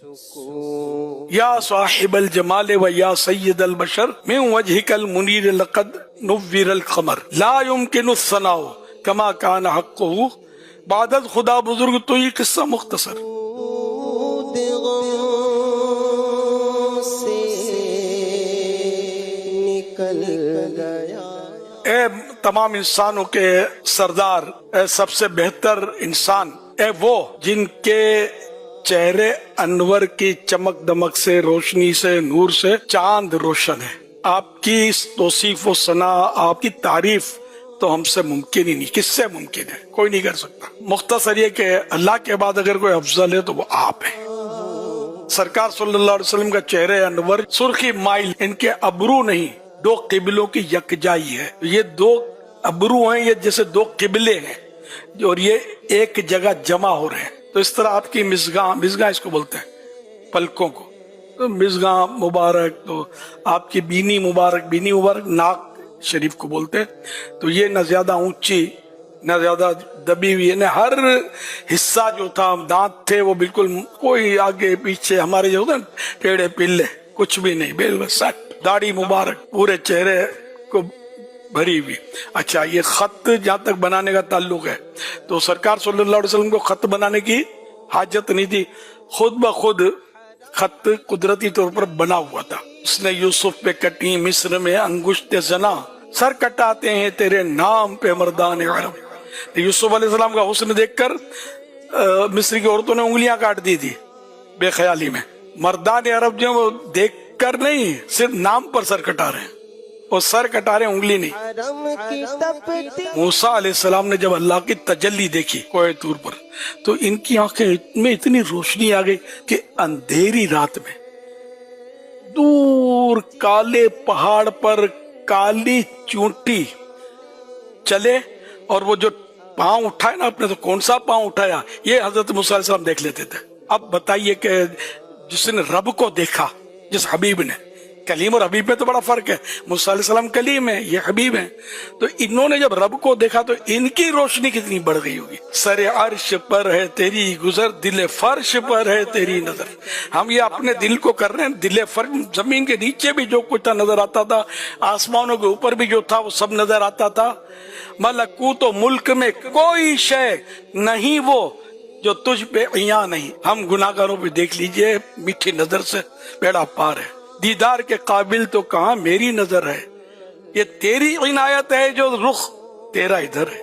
یا صاحب الجمال و یا سید البشر من وجهک المنیر لقد نور القمر لا يمكن الثناء کما کان حقہ بعد خدا بزرگ. تو یہ قصہ مختصر. اے تمام انسانوں کے سردار، اے سب سے بہتر انسان، اے وہ جن کے چہرے انور کی چمک دمک سے، روشنی سے، نور سے چاند روشن ہے. آپ کی توصیف و ثنا، آپ کی تعریف تو ہم سے ممکن ہی نہیں. کس سے ممکن ہے؟ کوئی نہیں کر سکتا. مختصر یہ کہ اللہ کے بعد اگر کوئی افضل ہے تو وہ آپ ہیں. سرکار صلی اللہ علیہ وسلم کا چہرے انور سرخی مائل، ان کے ابرو نہیں، دو قبلوں کی یکجائی ہے. یہ دو ابرو ہیں، یہ جیسے دو قبلے ہیں اور یہ ایک جگہ جمع ہو رہے ہیں. تو اس طرح آپ کی مزگاں اس کو بولتے ہیں، پلکوں کو. تو مزگاں مبارک، تو آپ کی بینی مبارک ناک شریف کو بولتے ہیں. تو یہ نہ زیادہ اونچی نہ زیادہ دبی ہوئی ہے. ہر حصہ جو تھا، دانت تھے وہ بالکل، کوئی آگے پیچھے ہمارے جو ہوتا ہے ٹیڑے پلے کچھ بھی نہیں، بالکل سٹ. داڑھی مبارک پورے چہرے کو بھری ہوئی. اچھا، یہ خط جہاں تک بنانے کا تعلق ہے تو سرکار صلی اللہ علیہ وسلم کو خط بنانے کی حاجت نہیں تھی. خود بخود خط قدرتی طور پر بنا ہوا تھا. اس نے یوسف پہ کٹی مصر میں انگشت زنا، سر کٹاتے ہیں تیرے نام پہ مردان عرب. یوسف علیہ السلام کا حسن دیکھ کر مصر کی عورتوں نے انگلیاں کاٹ دی تھی بے خیالی میں. مردان عرب جو وہ دیکھ کر نہیں، صرف نام پر سر کٹا رہے ہیں، اور سر کٹا رہے ہیں، انگلی نہیں. موسیٰ علیہ السلام نے جب اللہ کی تجلی دیکھی کوہ طور پر تو ان کی آنکھیں میں اتنی روشنی آ گئی کہ اندھیری رات میں دور کالے پہاڑ پر کالی چونٹی چلے، اور وہ جو پاؤں اٹھائے نا اپنے، تو کون سا پاؤں اٹھایا یہ حضرت موسیٰ علیہ السلام دیکھ لیتے تھے. اب بتائیے کہ جس نے رب کو دیکھا، جس حبیب نے، کلیم اور حبیب میں تو بڑا فرق ہے. موسیٰ علیہ السلام کلیم ہے، یہ حبیب ہیں. تو انہوں نے جب رب کو دیکھا تو ان کی روشنی کتنی بڑھ گئی ہوگی. سر عرش پر ہے تیری گزر، دل فرش پر ہے تیری نظر. ہم یہ اپنے دل کو کر رہے ہیں. دل فرش، زمین کے نیچے بھی جو کچھ تھا نظر آتا تھا، آسمانوں کے اوپر بھی جو تھا وہ سب نظر آتا تھا. ملکوت و ملک میں کوئی شے نہیں وہ جو تجھ پہ عیاں نہیں. ہم گناہگاروں پہ دیکھ لیجئے میٹھی نظر سے بیڑا پار ہے. دیدار کے قابل تو کہاں میری نظر ہے، یہ تیری عنایت ہے جو رخ تیرا ادھر ہے.